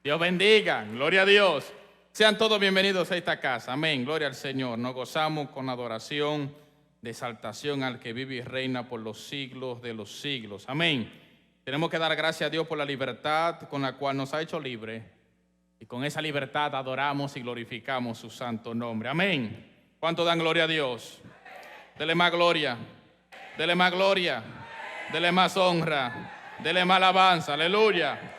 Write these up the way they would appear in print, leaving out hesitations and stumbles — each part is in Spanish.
Dios bendiga, gloria a Dios. Sean todos bienvenidos a esta casa, amén, gloria al Señor. Nos gozamos con adoración, de exaltación al que vive y reina por los siglos de los siglos, amén. Tenemos que dar gracias a Dios por la libertad con la cual nos ha hecho libre, y con esa libertad adoramos y glorificamos su santo nombre, amén. ¿Cuánto dan gloria a Dios? Dele más gloria, dele más gloria, dele más honra, dele más alabanza, aleluya.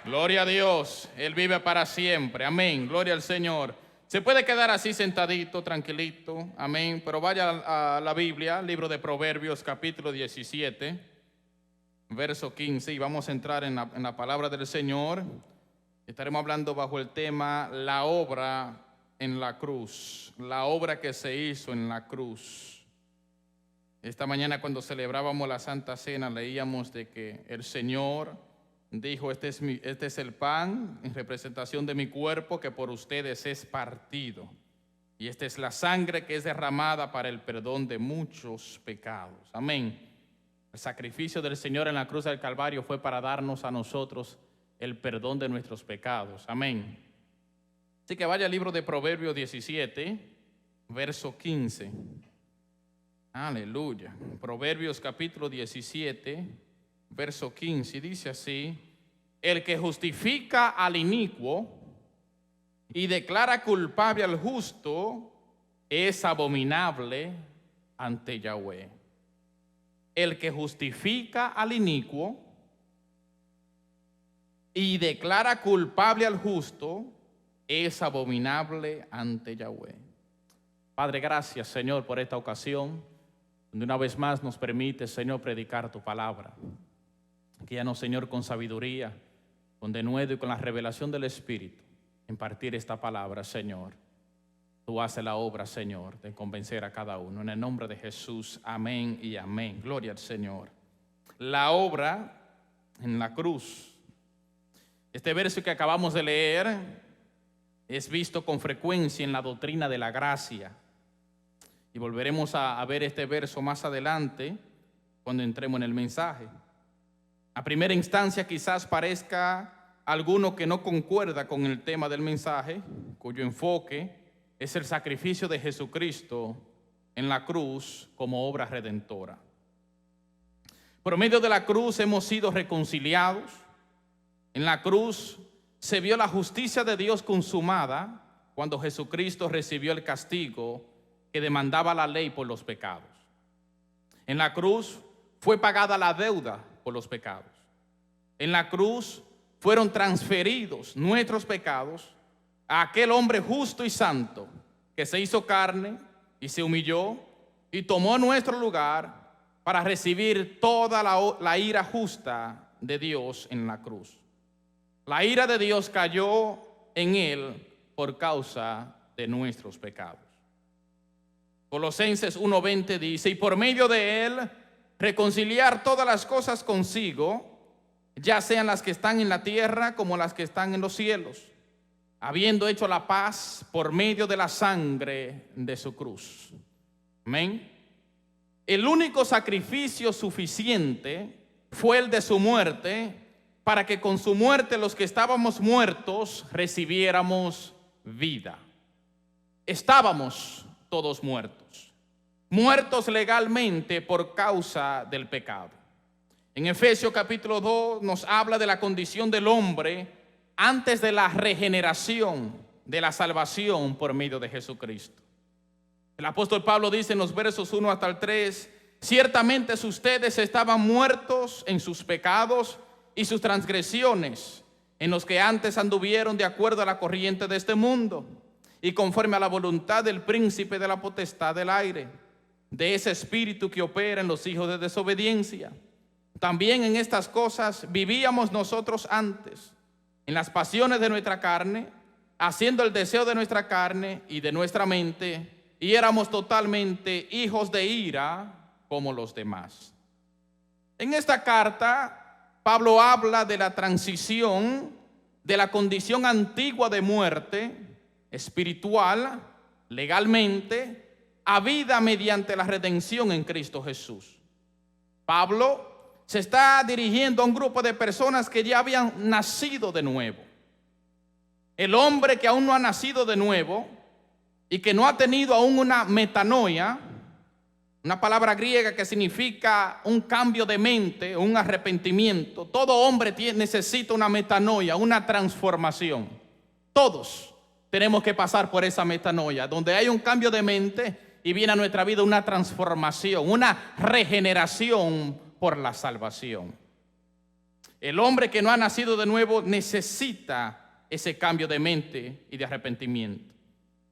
Gloria a Dios, Él vive para siempre, amén, gloria al Señor. Se puede quedar así sentadito, tranquilito, amén, pero vaya a la Biblia, libro de Proverbios, capítulo 17, verso 15, y vamos a entrar en la palabra del Señor. Estaremos hablando bajo el tema la obra en la cruz, la obra que se hizo en la cruz. Esta mañana, cuando celebrábamos la Santa Cena, leíamos de que el Señor dijo: este es el pan en representación de mi cuerpo, que por ustedes es partido, y esta es la sangre que es derramada para el perdón de muchos pecados, amén. El sacrificio del Señor en la cruz del Calvario fue para darnos a nosotros el perdón de nuestros pecados, amén. Así que vaya al libro de Proverbios 17, verso 15. Aleluya. Proverbios capítulo 17, verso 15, dice así: el que justifica al inicuo y declara culpable al justo es abominable ante Yahweh. El que justifica al inicuo y declara culpable al justo es abominable ante Yahweh. Padre, gracias, Señor, por esta ocasión, donde una vez más nos permite, Señor, predicar tu palabra. Guíanos, Señor, con sabiduría, con denuedo y con la revelación del Espíritu, impartir esta palabra, Señor. Tú haces la obra, Señor, de convencer a cada uno. En el nombre de Jesús, amén y amén. Gloria al Señor. La obra en la cruz. Este verso que acabamos de leer es visto con frecuencia en la doctrina de la gracia. Y volveremos a ver este verso más adelante, cuando entremos en el mensaje. A primera instancia quizás parezca alguno que no concuerda con el tema del mensaje, cuyo enfoque es el sacrificio de Jesucristo en la cruz como obra redentora. Por medio de la cruz hemos sido reconciliados. En la cruz se vio la justicia de Dios consumada cuando Jesucristo recibió el castigo que demandaba la ley por los pecados. En la cruz fue pagada la deuda por los pecados. En la cruz fueron transferidos nuestros pecados a aquel hombre justo y santo que se hizo carne y se humilló y tomó nuestro lugar para recibir toda la ira justa de Dios en la cruz. La ira de Dios cayó en él por causa de nuestros pecados. Colosenses 1:20 dice: y por medio de él reconciliar todas las cosas consigo, ya sean las que están en la tierra como las que están en los cielos, habiendo hecho la paz por medio de la sangre de su cruz. Amén. El único sacrificio suficiente fue el de su muerte, para que con su muerte los que estábamos muertos recibiéramos vida. Estábamos todos muertos, muertos legalmente por causa del pecado. En Efesios capítulo 2 nos habla de la condición del hombre antes de la regeneración, de la salvación por medio de Jesucristo. El apóstol Pablo dice en los versos 1 hasta el 3: ciertamente ustedes estaban muertos en sus pecados y sus transgresiones, en los que antes anduvieron de acuerdo a la corriente de este mundo y conforme a la voluntad del príncipe de la potestad del aire, de ese espíritu que opera en los hijos de desobediencia. También en estas cosas vivíamos nosotros antes, en las pasiones de nuestra carne, haciendo el deseo de nuestra carne y de nuestra mente, y éramos totalmente hijos de ira como los demás. En esta carta, Pablo habla de la transición de la condición antigua de muerte espiritual, legalmente, a vida mediante la redención en Cristo Jesús. Pablo se está dirigiendo a un grupo de personas que ya habían nacido de nuevo. el hombre que aún no ha nacido de nuevo y que no ha tenido aún una metanoia, una palabra griega que significa un cambio de mente, un arrepentimiento. Todo hombre necesita una metanoia, una transformación. Todos tenemos que pasar por esa metanoia, donde hay un cambio de mente y viene a nuestra vida una transformación, una regeneración por la salvación. El hombre que no ha nacido de nuevo necesita ese cambio de mente y de arrepentimiento.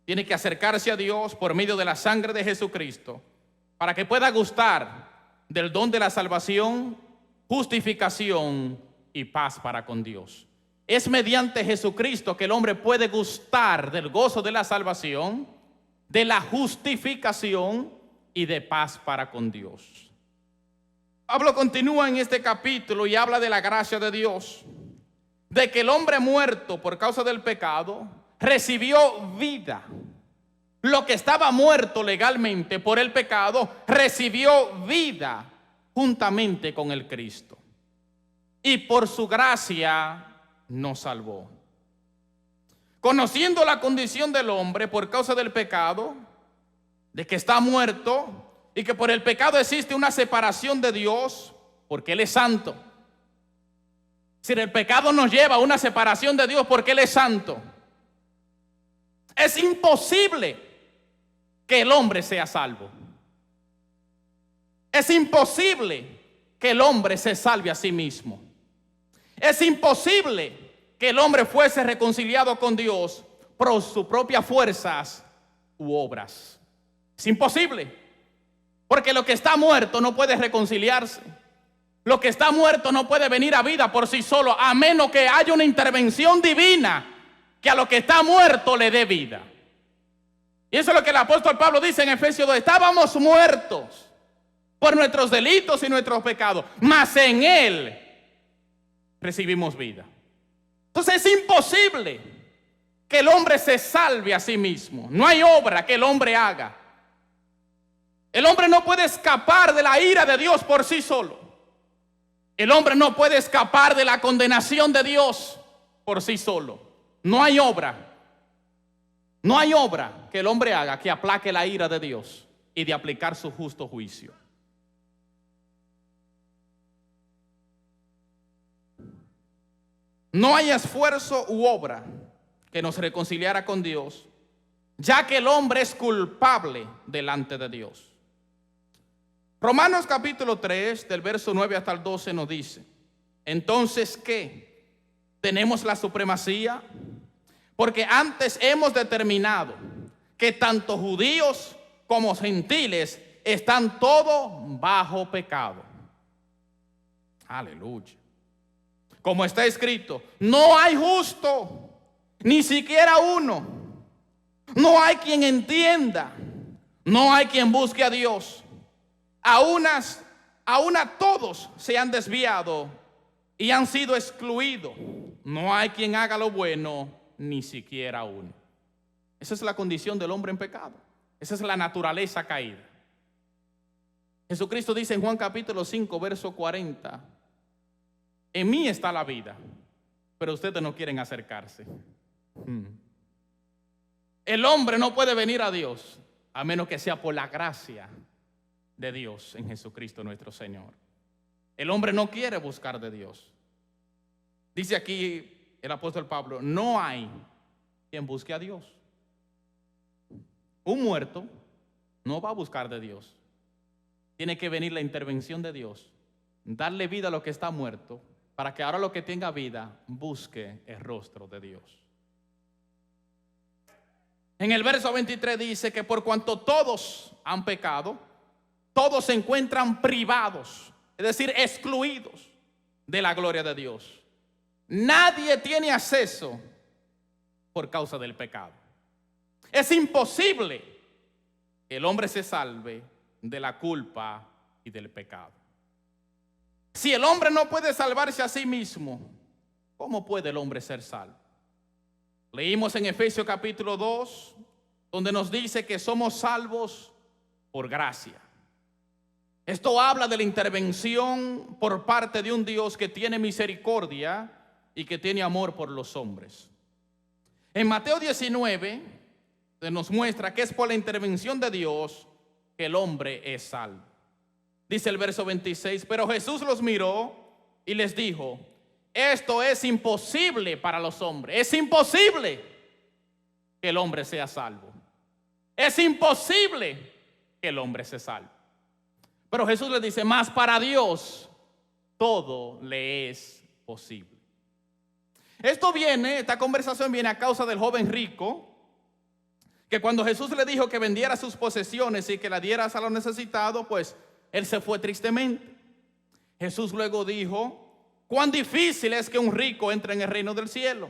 Tiene que acercarse a Dios por medio de la sangre de Jesucristo, para que pueda gustar del don de la salvación, justificación y paz para con Dios. Es mediante Jesucristo que el hombre puede gustar del gozo de la salvación, de la justificación y de paz para con Dios. Pablo continúa en este capítulo y habla de la gracia de Dios, de que el hombre muerto por causa del pecado recibió vida. Lo que estaba muerto legalmente por el pecado recibió vida juntamente con el Cristo. Y por su gracia nos salvó. Conociendo la condición del hombre por causa del pecado, de que está muerto y que por el pecado existe una separación de Dios, porque Él es santo. Si el pecado nos lleva a una separación de Dios porque Él es santo, es imposible que el hombre sea salvo. Es imposible que el hombre se salve a sí mismo. Es imposible que el hombre fuese reconciliado con Dios por sus propias fuerzas u obras. Es imposible, porque lo que está muerto no puede reconciliarse. Lo que está muerto no puede venir a vida por sí solo, a menos que haya una intervención divina que a lo que está muerto le dé vida. Y eso es lo que el apóstol Pablo dice en Efesios 2. Estábamos muertos por nuestros delitos y nuestros pecados, mas en Él recibimos vida. Entonces es imposible que el hombre se salve a sí mismo. No hay obra que el hombre haga. El hombre no puede escapar de la ira de Dios por sí solo. El hombre no puede escapar de la condenación de Dios por sí solo. No hay obra. No hay obra que el hombre haga que aplaque la ira de Dios y de aplicar su justo juicio. No hay esfuerzo u obra que nos reconciliara con Dios, ya que el hombre es culpable delante de Dios. Romanos capítulo 3, del verso 9 hasta el 12 nos dice: entonces, ¿qué? ¿Tenemos la supremacía? Porque antes hemos determinado que tanto judíos como gentiles están todos bajo pecado. Aleluya. Como está escrito, no hay justo, ni siquiera uno. No hay quien entienda, no hay quien busque a Dios. Aún a todos se han desviado y han sido excluidos. No hay quien haga lo bueno, ni siquiera uno. Esa es la condición del hombre en pecado. Esa es la naturaleza caída. Jesucristo dice en Juan capítulo 5, verso 40: en mí está la vida, pero ustedes no quieren acercarse. El hombre no puede venir a Dios a menos que sea por la gracia de Dios en Jesucristo nuestro Señor. El hombre no quiere buscar de Dios. Dice aquí el apóstol Pablo: no hay quien busque a Dios. Un muerto no va a buscar de Dios. Tiene que venir la intervención de Dios, darle vida a lo que está muerto, para que ahora lo que tenga vida busque el rostro de Dios. En el verso 23 dice que por cuanto todos han pecado, todos se encuentran privados, es decir, excluidos de la gloria de Dios. Nadie tiene acceso por causa del pecado. Es imposible que el hombre se salve de la culpa y del pecado. Si el hombre no puede salvarse a sí mismo, ¿cómo puede el hombre ser salvo? Leímos en Efesios capítulo 2, donde nos dice que somos salvos por gracia. Esto habla de la intervención por parte de un Dios que tiene misericordia y que tiene amor por los hombres. En Mateo 19 se nos muestra que es por la intervención de Dios que el hombre es salvo. Dice el verso 26, pero Jesús los miró y les dijo, esto es imposible para los hombres. Es imposible que el hombre sea salvo. Es imposible que el hombre se salve. Pero Jesús les dice, mas para Dios todo le es posible. Esta conversación viene a causa del joven rico, que cuando Jesús le dijo que vendiera sus posesiones y que la diera a los necesitados, pues él se fue tristemente. Jesús luego dijo, cuán difícil es que un rico entre en el reino del cielo.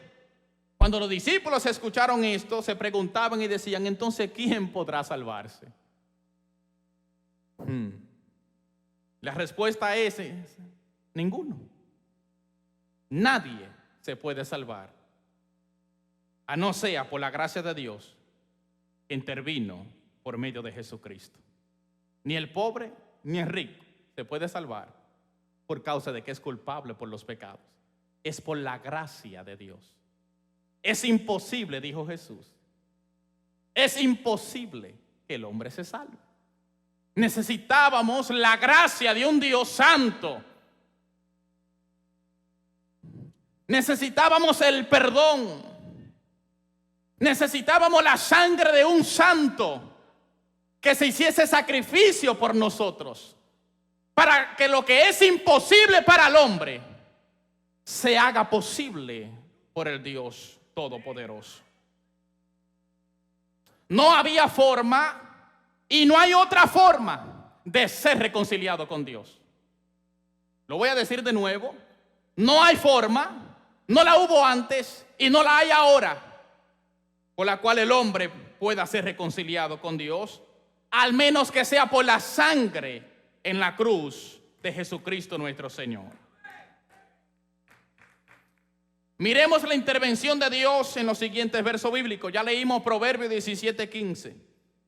Cuando los discípulos escucharon esto, se preguntaban y decían, entonces, ¿quién podrá salvarse? La respuesta es ninguno. Nadie se puede salvar, a no ser por la gracia de Dios que intervino por medio de Jesucristo. Ni el pobre ni el rico se puede salvar por causa de que es culpable por los pecados. Es por la gracia de Dios. Es imposible, dijo Jesús, es imposible que el hombre se salve. Necesitábamos la gracia de un Dios santo. Necesitábamos el perdón. Necesitábamos la sangre de un santo que se hiciese sacrificio por nosotros, para que lo que es imposible para el hombre se haga posible por el Dios Todopoderoso. No había forma y no hay otra forma de ser reconciliado con Dios. Lo voy a decir de nuevo. No hay forma, no la hubo antes y no la hay ahora, por la cual el hombre pueda ser reconciliado con Dios, al menos que sea por la sangre en la cruz de Jesucristo nuestro Señor. Miremos la intervención de Dios en los siguientes versos bíblicos. Ya leímos Proverbios 17:15.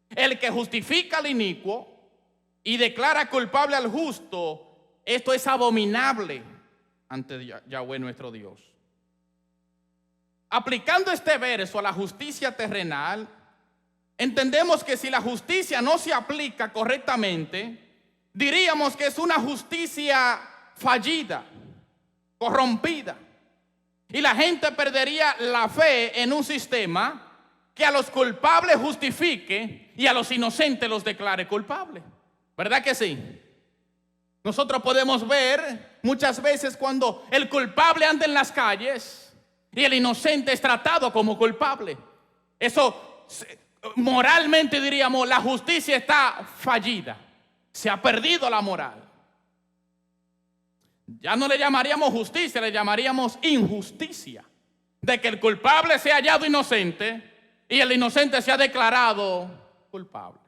El que justifica al inicuo y declara culpable al justo, esto es abominable ante Yahweh nuestro Dios. Aplicando este verso a la justicia terrenal, entendemos que si la justicia no se aplica correctamente, diríamos que es una justicia fallida, corrompida. Y la gente perdería la fe en un sistema que a los culpables justifique y a los inocentes los declare culpables. ¿Verdad que sí? Nosotros podemos ver muchas veces cuando el culpable anda en las calles y el inocente es tratado como culpable. Eso, moralmente diríamos, la justicia está fallida. Se ha perdido la moral. Ya no le llamaríamos justicia, le llamaríamos injusticia. De que el culpable sea hallado inocente y el inocente sea declarado culpable.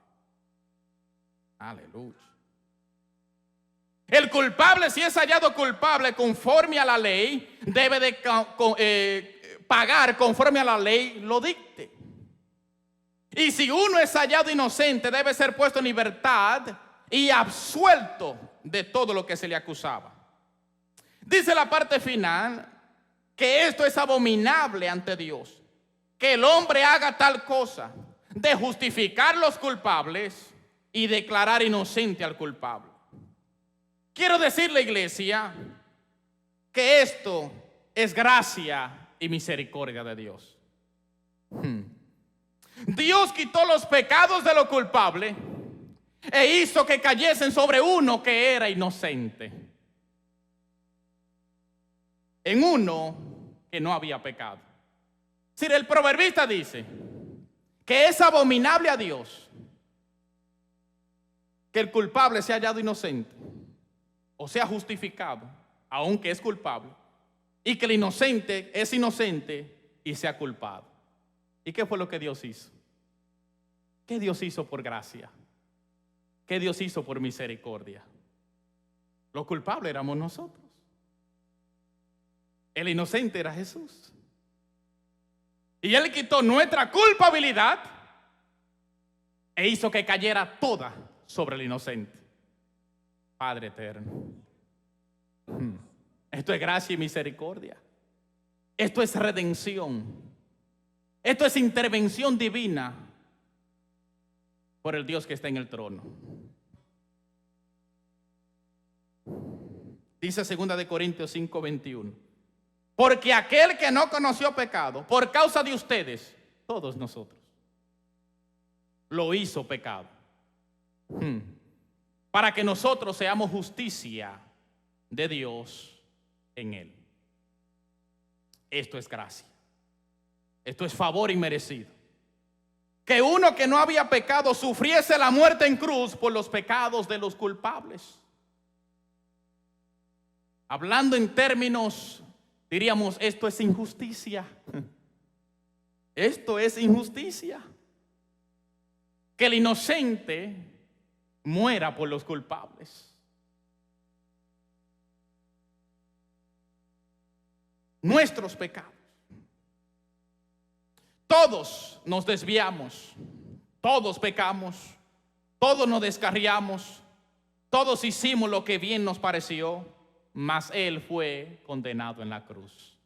Aleluya. El culpable, si es hallado culpable conforme a la ley, debe de pagar conforme a la ley lo dicte. Y si uno es hallado inocente, debe ser puesto en libertad y absuelto de todo lo que se le acusaba. Dice la parte final que esto es abominable ante Dios, que el hombre haga tal cosa de justificar los culpables y declarar inocente al culpable. Quiero decirle, iglesia, que esto es gracia y misericordia de Dios. Dios quitó los pecados de los culpables e hizo que cayesen sobre uno que era inocente, en uno que no había pecado. Si el proverbista dice que es abominable a Dios que el culpable sea hallado inocente o sea justificado, aunque es culpable, y que el inocente es inocente y sea culpado. ¿Y qué fue lo que Dios hizo? ¿Qué Dios hizo por gracia? ¿Qué Dios hizo por misericordia? Los culpables éramos nosotros. El inocente era Jesús. Y Él quitó nuestra culpabilidad e hizo que cayera toda sobre el inocente. Padre eterno. Esto es gracia y misericordia. Esto es redención. Esto es intervención divina por el Dios que está en el trono. Dice 2 Corintios 5:21. Porque aquel que no conoció pecado, por causa de ustedes, todos nosotros, lo hizo pecado. Para que nosotros seamos justicia de Dios en él. Esto es gracia. Esto es favor inmerecido. Que uno que no había pecado sufriese la muerte en cruz por los pecados de los culpables. Hablando en términos, diríamos, esto es injusticia. Esto es injusticia. Que el inocente muera por los culpables. Nuestros pecados. Todos nos desviamos, todos pecamos, todos nos descarriamos, todos hicimos lo que bien nos pareció, mas Él fue condenado en la cruz.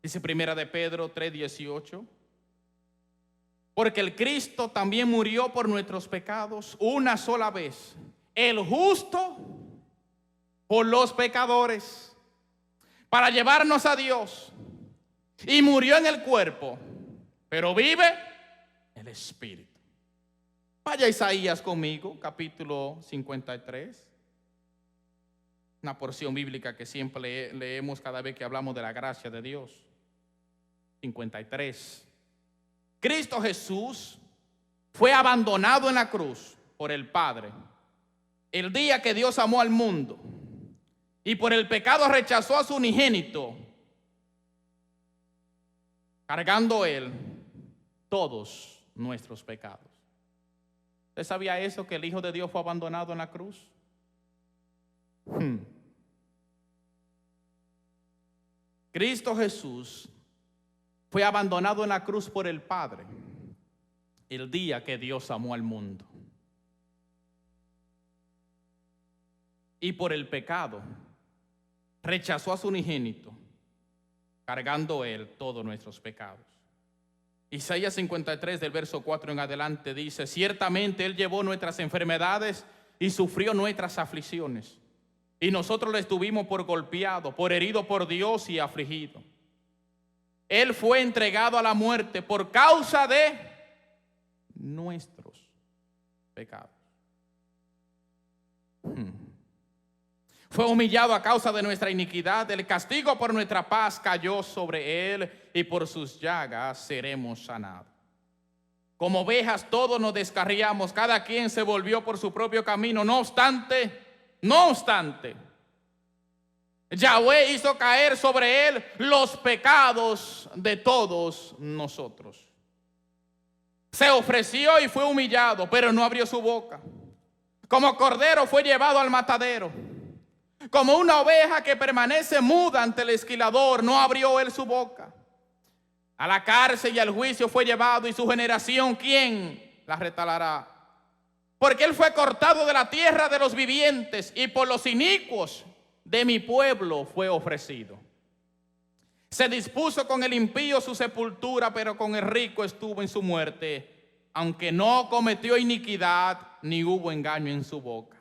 Dice 1 de Pedro 3:18. Porque el Cristo también murió por nuestros pecados una sola vez, el justo por los pecadores, para llevarnos a Dios. Y murió en el cuerpo, pero vive el Espíritu. Vaya a Isaías conmigo, capítulo 53. Una porción bíblica que siempre leemos cada vez que hablamos de la gracia de Dios. 53. Cristo Jesús fue abandonado en la cruz por el Padre el día que Dios amó al mundo y por el pecado rechazó a su unigénito, cargando Él todos nuestros pecados. ¿Usted sabía eso, que el Hijo de Dios fue abandonado en la cruz? Cristo Jesús fue abandonado en la cruz por el Padre el día que Dios amó al mundo. Y por el pecado rechazó a su unigénito, cargando Él todos nuestros pecados. Isaías 53 del verso 4 en adelante dice: ciertamente Él llevó nuestras enfermedades y sufrió nuestras aflicciones, y nosotros le estuvimos por golpeado, por herido por Dios y afligido. Él fue entregado a la muerte por causa de nuestros pecados. Fue humillado a causa de nuestra iniquidad. El castigo por nuestra paz cayó sobre Él, y por sus llagas seremos sanados. Como ovejas todos nos descarriamos, cada quien se volvió por su propio camino. No obstante, Yahweh hizo caer sobre Él los pecados de todos nosotros. Se ofreció y fue humillado, pero no abrió su boca. Como cordero fue llevado al matadero. Como una oveja que permanece muda ante el esquilador, no abrió Él su boca. A la cárcel y al juicio fue llevado, y su generación, ¿quién la retalará? Porque Él fue cortado de la tierra de los vivientes, y por los inicuos de mi pueblo fue ofrecido. Se dispuso con el impío su sepultura, pero con el rico estuvo en su muerte, aunque no cometió iniquidad ni hubo engaño en su boca.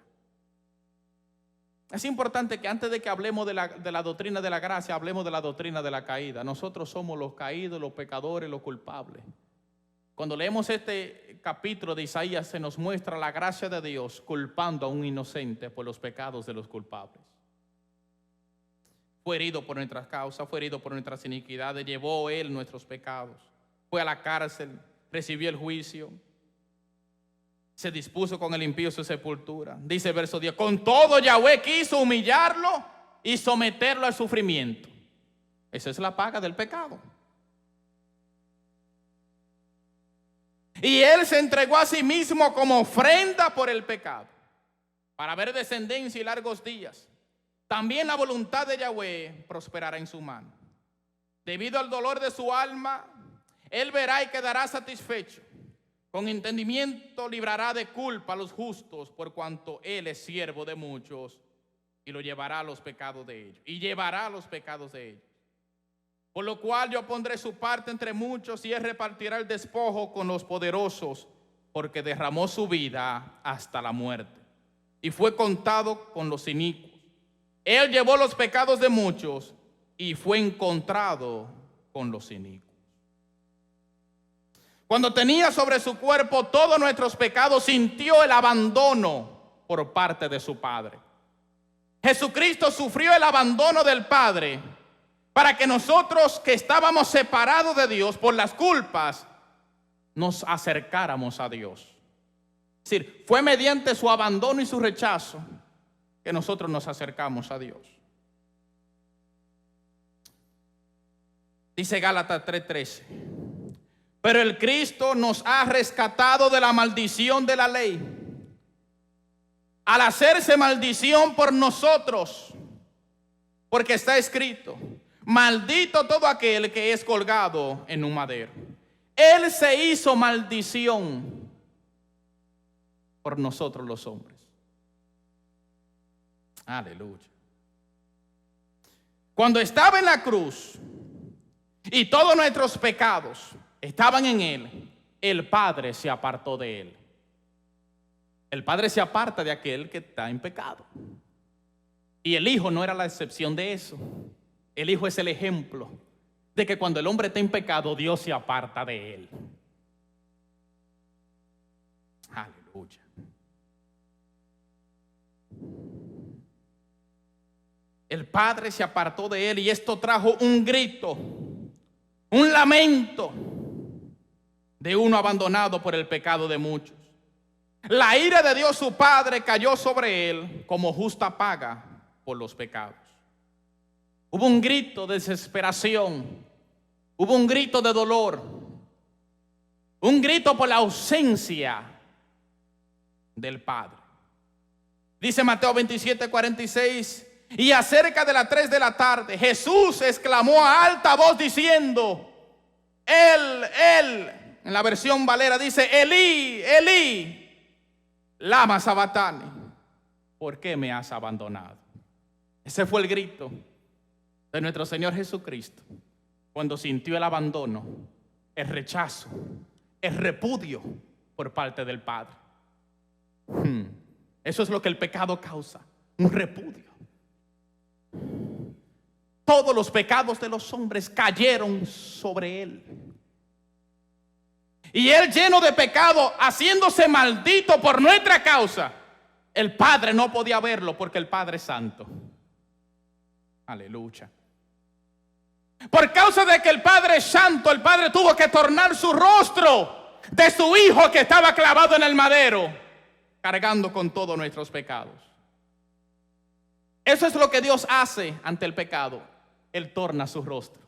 Es importante que antes de que hablemos de la doctrina de la gracia, hablemos de la doctrina de la caída. Nosotros somos los caídos, los pecadores, los culpables. Cuando leemos este capítulo de Isaías, se nos muestra la gracia de Dios culpando a un inocente por los pecados de los culpables. Fue herido por nuestras causas, fue herido por nuestras iniquidades, llevó Él nuestros pecados. Fue a la cárcel, recibió el juicio, se dispuso con el impío su sepultura. Dice el verso 10, con todo Yahweh quiso humillarlo y someterlo al sufrimiento. Esa es la paga del pecado. Y Él se entregó a sí mismo como ofrenda por el pecado, para ver descendencia y largos días. También la voluntad de Yahweh prosperará en su mano. Debido al dolor de su alma, Él verá y quedará satisfecho. Con entendimiento librará de culpa a los justos, por cuanto Él es siervo de muchos, y lo llevará a los pecados de ellos. Por lo cual yo pondré su parte entre muchos y él repartirá el despojo con los poderosos, porque derramó su vida hasta la muerte y fue contado con los inicuos. Él llevó los pecados de muchos y fue encontrado con los inicuos. Cuando tenía sobre su cuerpo todos nuestros pecados, sintió el abandono por parte de su Padre. Jesucristo sufrió el abandono del Padre para que nosotros que estábamos separados de Dios por las culpas, nos acercáramos a Dios. Es decir, fue mediante su abandono y su rechazo que nosotros nos acercamos a Dios. Dice Gálatas 3:13. Pero el Cristo nos ha rescatado de la maldición de la ley, al hacerse maldición por nosotros, porque está escrito: maldito todo aquel que es colgado en un madero. Él se hizo maldición por nosotros los hombres. Aleluya. Cuando estaba en la cruz y todos nuestros pecados estaban en él, el Padre se apartó de él. El Padre se aparta de aquel que está en pecado. Y el Hijo no era la excepción de eso. El Hijo es el ejemplo de que cuando el hombre está en pecado, Dios se aparta de él. Aleluya. El Padre se apartó de él y esto trajo un grito, un lamento de uno abandonado por el pecado de muchos. La ira de Dios su Padre cayó sobre él como justa paga por los pecados. Hubo un grito de desesperación, hubo un grito de dolor, un grito por la ausencia del Padre. Dice Mateo 27:46, y acerca de las 3 de la tarde, Jesús exclamó a alta voz diciendo, Él, en la versión Valera dice, Elí, Elí, lama sabactani, ¿por qué me has abandonado? Ese fue el grito de nuestro Señor Jesucristo cuando sintió el abandono, el rechazo, el repudio por parte del Padre. Eso es lo que el pecado causa, un repudio. Todos los pecados de los hombres cayeron sobre él. Y él, lleno de pecado, haciéndose maldito por nuestra causa, el Padre no podía verlo porque el Padre es santo. Aleluya. Por causa de que el Padre es santo, el Padre tuvo que tornar su rostro de su Hijo que estaba clavado en el madero, cargando con todos nuestros pecados. Eso es lo que Dios hace ante el pecado. Él torna su rostro.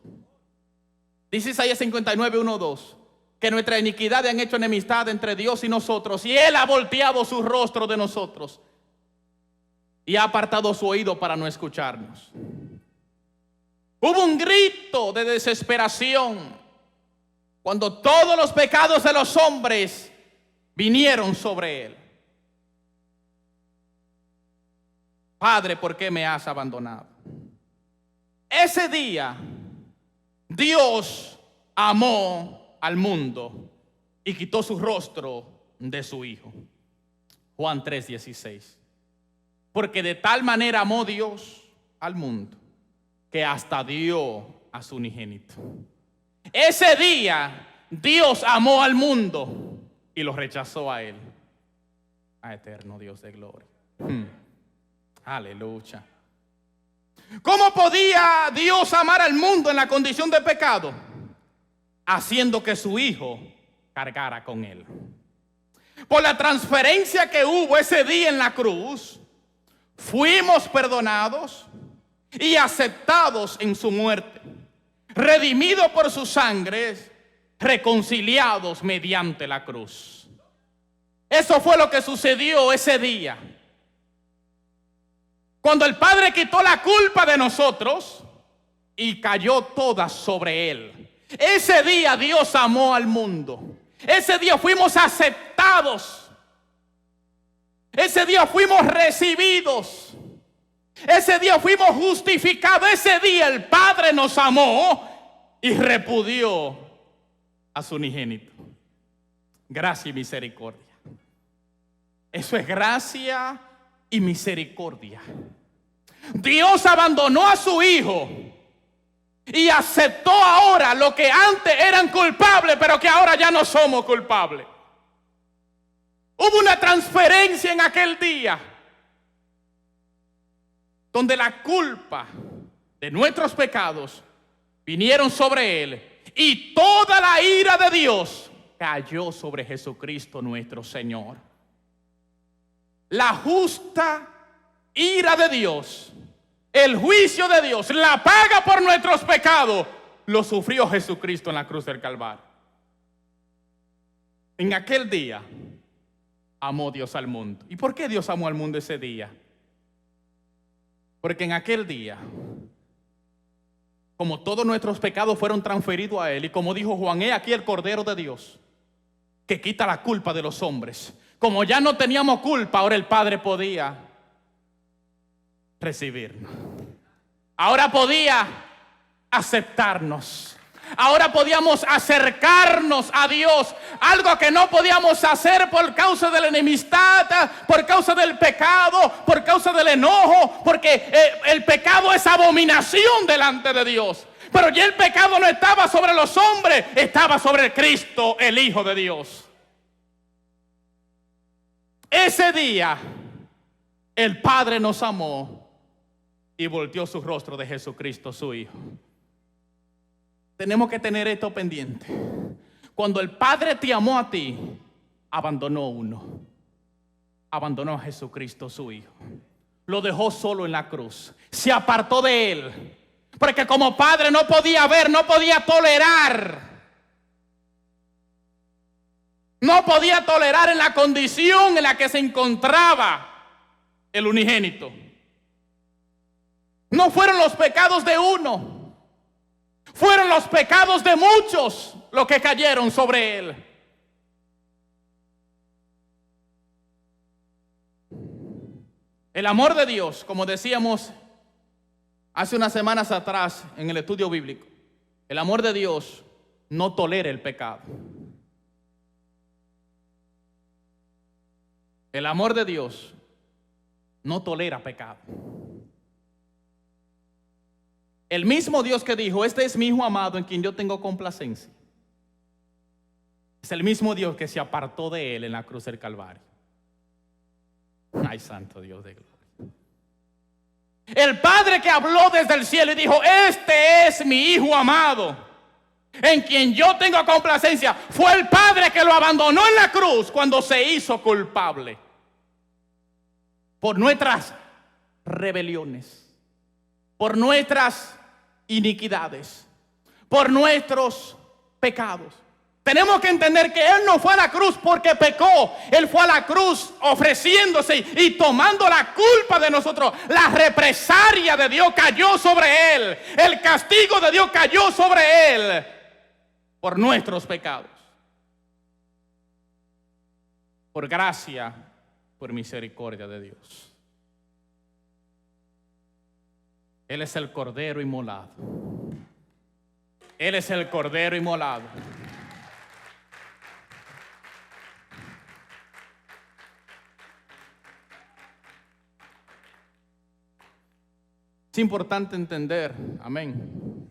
Dice Isaías 59:1-2, que nuestra iniquidad han hecho enemistad entre Dios y nosotros, y Él ha volteado su rostro de nosotros y ha apartado su oído para no escucharnos. Hubo un grito de desesperación cuando todos los pecados de los hombres vinieron sobre Él. Padre, ¿por qué me has abandonado? Ese día Dios amó al mundo y quitó su rostro de su Hijo. Juan 3:16. Porque de tal manera amó Dios al mundo que hasta dio a su unigénito. Ese día Dios amó al mundo y lo rechazó a él. A eterno Dios de gloria. Aleluya. ¿Cómo podía Dios amar al mundo en la condición de pecado? Haciendo que su Hijo cargara con él. Por la transferencia que hubo ese día en la cruz, fuimos perdonados y aceptados en su muerte, redimidos por su sangre, reconciliados mediante la cruz. Eso fue lo que sucedió ese día. Cuando el Padre quitó la culpa de nosotros y cayó toda sobre él. Ese día Dios amó al mundo. Ese día fuimos aceptados. Ese día fuimos recibidos. Ese día fuimos justificados. Ese día el Padre nos amó y repudió a su unigénito. Gracia y misericordia. Eso es gracia y misericordia. Dios abandonó a su Hijo y aceptó ahora lo que antes eran culpables, pero que ahora ya no somos culpables. Hubo una transferencia en aquel día donde la culpa de nuestros pecados vinieron sobre Él y toda la ira de Dios cayó sobre Jesucristo nuestro Señor. La justa ira de Dios, el juicio de Dios, la paga por nuestros pecados, lo sufrió Jesucristo en la cruz del Calvario. En aquel día amó Dios al mundo. ¿Y por qué Dios amó al mundo ese día? Porque en aquel día, como todos nuestros pecados fueron transferidos a Él, y como dijo Juan, he aquí el Cordero de Dios, que quita la culpa de los hombres. Como ya no teníamos culpa, ahora el Padre podía recibirnos. Ahora podía aceptarnos. Ahora podíamos acercarnos a Dios, algo que no podíamos hacer por causa de la enemistad, por causa del pecado, por causa del enojo, porque el pecado es abominación delante de Dios. Pero ya el pecado no estaba sobre los hombres, estaba sobre Cristo, el Hijo de Dios. Ese día el Padre nos amó y volteó su rostro de Jesucristo, su Hijo. Tenemos que tener esto pendiente. Cuando el Padre te amó a ti, abandonó uno. Abandonó a Jesucristo, su Hijo. Lo dejó solo en la cruz. Se apartó de Él. Porque como Padre no podía ver, no podía tolerar. No podía tolerar en la condición en la que se encontraba el unigénito. No fueron los pecados de uno. Fueron los pecados de muchos los que cayeron sobre Él. El amor de Dios, como decíamos hace unas semanas atrás en el estudio bíblico, el amor de Dios no tolera el pecado. El amor de Dios no tolera pecado. El mismo Dios que dijo, este es mi Hijo amado en quien yo tengo complacencia, es el mismo Dios que se apartó de Él en la cruz del Calvario. Ay, santo Dios de gloria. El Padre que habló desde el cielo y dijo, este es mi Hijo amado en quien yo tengo complacencia, fue el Padre que lo abandonó en la cruz cuando se hizo culpable por nuestras rebeliones, por nuestras iniquidades, por nuestros pecados. Tenemos que entender que Él no fue a la cruz porque pecó. Él fue a la cruz ofreciéndose y tomando la culpa de nosotros. La represalia de Dios cayó sobre Él. El castigo de Dios cayó sobre Él por nuestros pecados. Por gracia, por misericordia de Dios. Él es el Cordero inmolado. Él es el Cordero inmolado. Es importante entender, amén,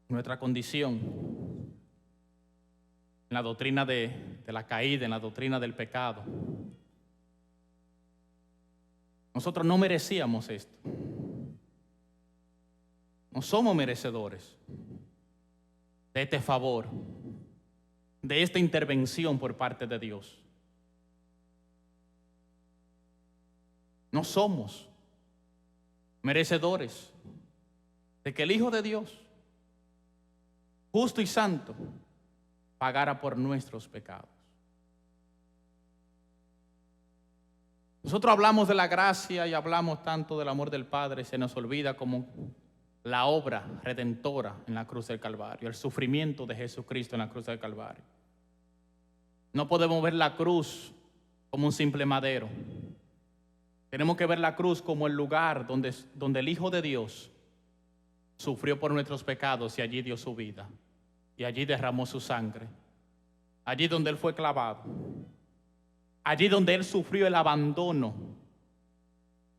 nuestra condición en la doctrina de la caída, en la doctrina del pecado. Nosotros no merecíamos esto. No somos merecedores de este favor, de esta intervención por parte de Dios. No somos merecedores de que el Hijo de Dios, justo y santo, pagara por nuestros pecados. Nosotros hablamos de la gracia y hablamos tanto del amor del Padre, se nos olvida como la obra redentora en la cruz del Calvario, el sufrimiento de Jesucristo en la cruz del Calvario. No podemos ver la cruz como un simple madero. Tenemos que ver la cruz como el lugar donde el Hijo de Dios sufrió por nuestros pecados y allí dio su vida. Y allí derramó su sangre. Allí donde Él fue clavado. Allí donde Él sufrió el abandono.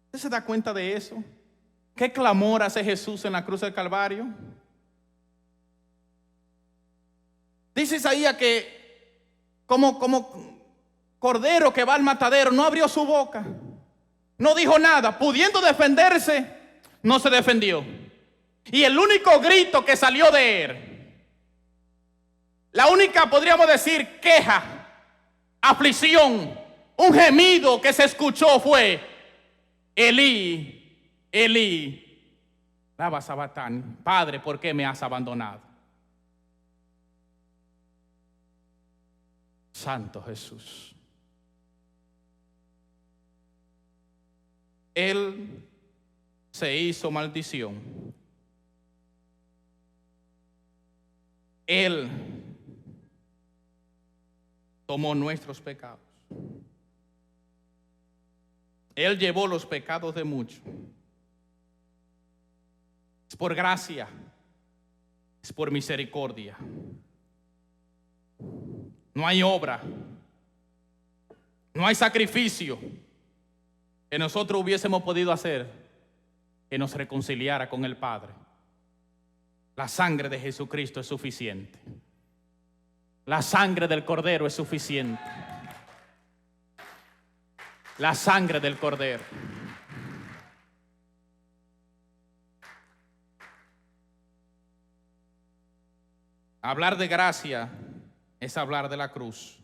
¿Usted se da cuenta de eso? ¿Qué clamor hace Jesús en la cruz del Calvario? Dice Isaías que como cordero que va al matadero, no abrió su boca, no dijo nada, pudiendo defenderse, no se defendió. Y el único grito que salió de Él, la única, podríamos decir, queja, aflicción, un gemido que se escuchó fue: Elí, Elí, lama sabactani, Padre, ¿por qué me has abandonado? Santo Jesús. Él se hizo maldición. Él tomó nuestros pecados. Él llevó los pecados de muchos. Es por gracia, es por misericordia. No hay obra, no hay sacrificio que nosotros hubiésemos podido hacer que nos reconciliara con el Padre. La sangre de Jesucristo es suficiente. La sangre del Cordero es suficiente. La sangre del Cordero. Hablar de gracia es hablar de la cruz.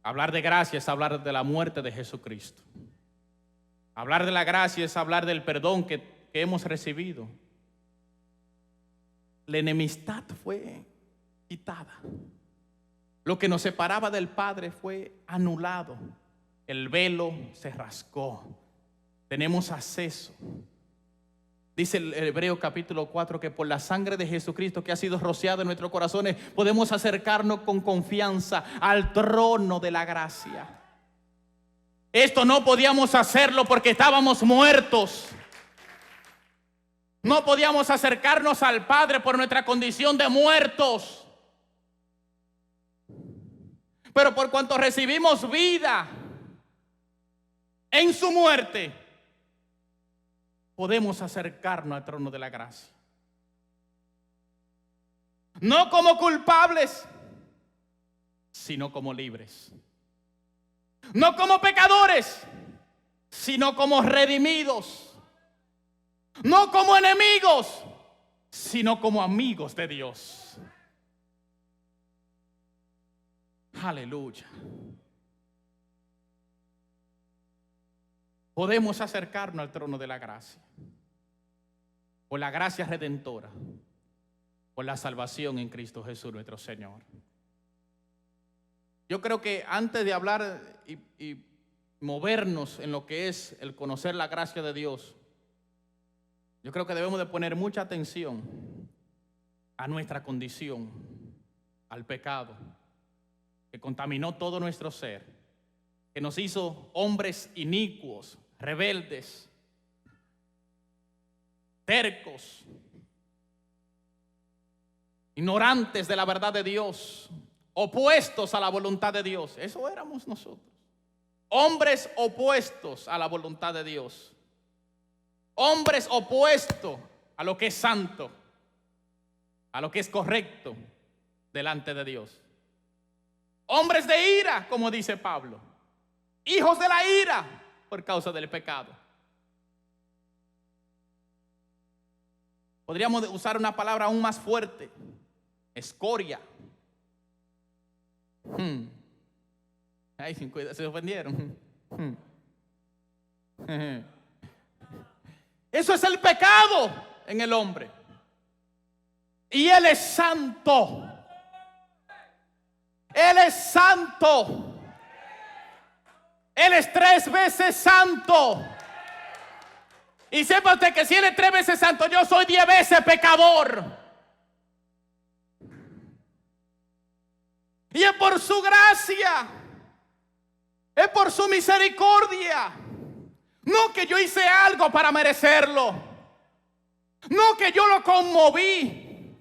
Hablar de gracia es hablar de la muerte de Jesucristo. Hablar de la gracia es hablar del perdón que hemos recibido. La enemistad fue quitada. Lo que nos separaba del Padre fue anulado. El velo se rasgó. Tenemos acceso. Dice el Hebreo capítulo 4 que por la sangre de Jesucristo que ha sido rociada en nuestros corazones podemos acercarnos con confianza al trono de la gracia. Esto no podíamos hacerlo porque estábamos muertos. No podíamos acercarnos al Padre por nuestra condición de muertos. Pero por cuanto recibimos vida en su muerte, podemos acercarnos al trono de la gracia. No como culpables, sino como libres. No como pecadores, sino como redimidos. No como enemigos, sino como amigos de Dios. Aleluya. Podemos acercarnos al trono de la gracia por la gracia redentora, por la salvación en Cristo Jesús nuestro Señor. Yo creo que antes de hablar y movernos en lo que es el conocer la gracia de Dios, yo creo que debemos de poner mucha atención a nuestra condición, al pecado que contaminó todo nuestro ser, que nos hizo hombres inicuos, rebeldes, tercos, ignorantes de la verdad de Dios, opuestos a la voluntad de Dios. Eso éramos nosotros. Hombres opuestos a la voluntad de Dios. Hombres opuestos a lo que es santo, a lo que es correcto delante de Dios. Hombres de ira, como dice Pablo. Hijos de la ira por causa del pecado. Podríamos usar una palabra aún más fuerte: escoria. Ay, se ofendieron. Eso es el pecado en el hombre. Y Él es santo. Él es santo. Él es 3 veces santo. Y sepa usted que si Él es 3 veces santo, yo soy 10 veces pecador. Y es por su gracia, es por su misericordia. No que yo hice algo para merecerlo. No que yo lo conmoví,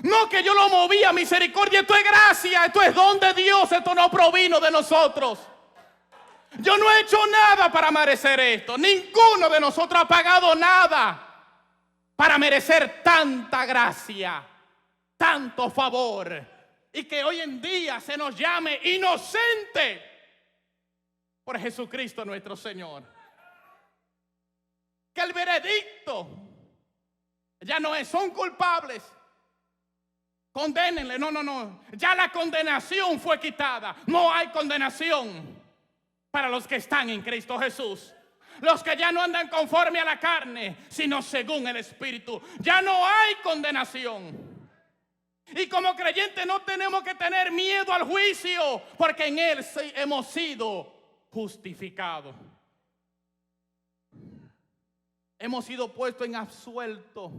no que yo lo moví a misericordia. Esto es gracia, esto es don de Dios, esto no provino de nosotros. Yo no he hecho nada para merecer esto. Ninguno de nosotros ha pagado nada para merecer tanta gracia, tanto favor, y que hoy en día se nos llame inocente por Jesucristo nuestro Señor. Que el veredicto ya no es, son culpables, condénenle. No, ya la condenación fue quitada. No hay condenación para los que están en Cristo Jesús. Los que ya no andan conforme a la carne, sino según el Espíritu. Ya no hay condenación. Y como creyentes no tenemos que tener miedo al juicio, porque en Él hemos sido justificados. Hemos sido puestos en absuelto.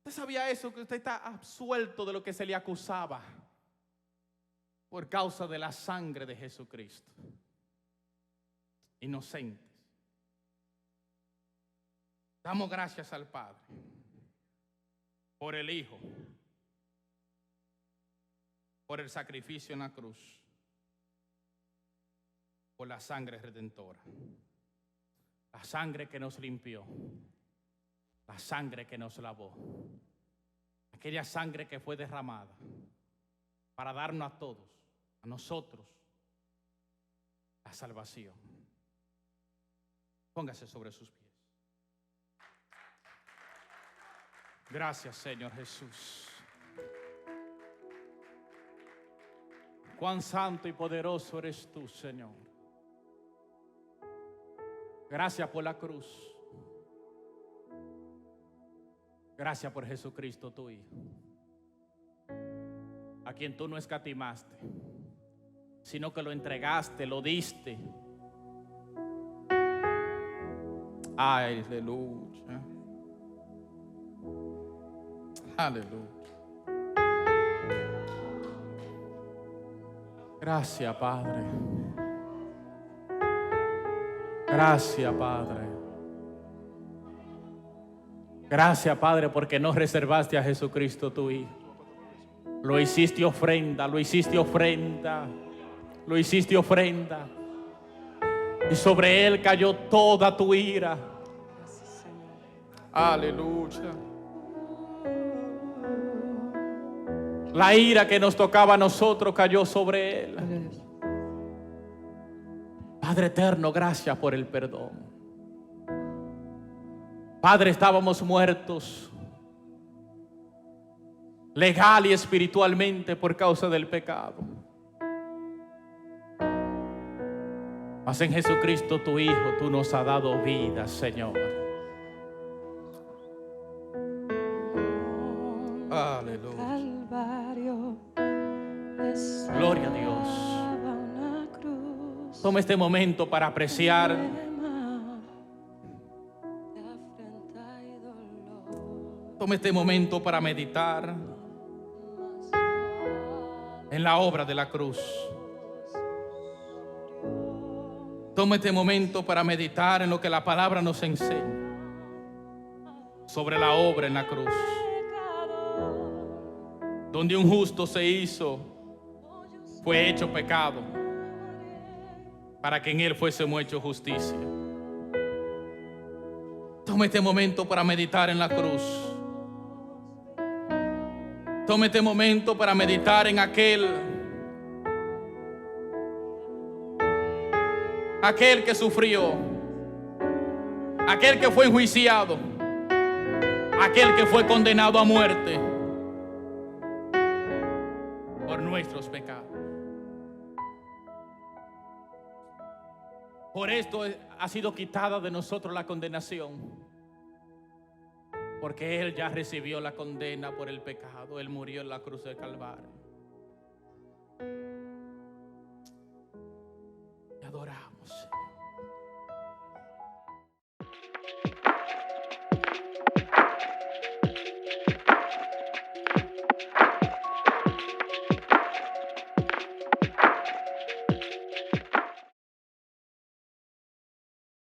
¿Usted sabía eso? Que usted está absuelto de lo que se le acusaba por causa de la sangre de Jesucristo. Inocentes. Damos gracias al Padre por el Hijo, por el sacrificio en la cruz, por la sangre redentora, la sangre que nos limpió, la sangre que nos lavó, aquella sangre que fue derramada para darnos a todos, a nosotros, la salvación. Póngase sobre sus pies. Gracias, Señor Jesús. Cuán santo y poderoso eres tú, Señor. Gracias por la cruz. Gracias por Jesucristo, tu Hijo, a quien tú no escatimaste, sino que lo entregaste, lo diste. Aleluya. Aleluya. Gracias, Padre. Gracias, Padre. Gracias, Padre, porque no reservaste a Jesucristo, tu Hijo. Lo hiciste ofrenda, lo hiciste ofrenda, lo hiciste ofrenda. Y sobre Él cayó toda tu ira. Aleluya. La ira que nos tocaba a nosotros cayó sobre Él. Padre eterno, gracias por el perdón. Padre, estábamos muertos legal y espiritualmente por causa del pecado. Mas en Jesucristo tu Hijo, tú nos has dado vida, Señor. Aleluya. Gloria a Dios. Toma este momento para apreciar Tome este momento para meditar en la obra de la cruz. Tome este momento para meditar en lo que la palabra nos enseña sobre la obra en la cruz, donde un justo se hizo, fue hecho pecado, para que en él fuésemos hecho justicia. Tome este momento para meditar en la cruz. Tome este momento para meditar en aquel que sufrió, aquel que fue enjuiciado, aquel que fue condenado a muerte por nuestros pecados. Por esto ha sido quitada de nosotros la condenación. Porque Él ya recibió la condena por el pecado. Él murió en la cruz del Calvario.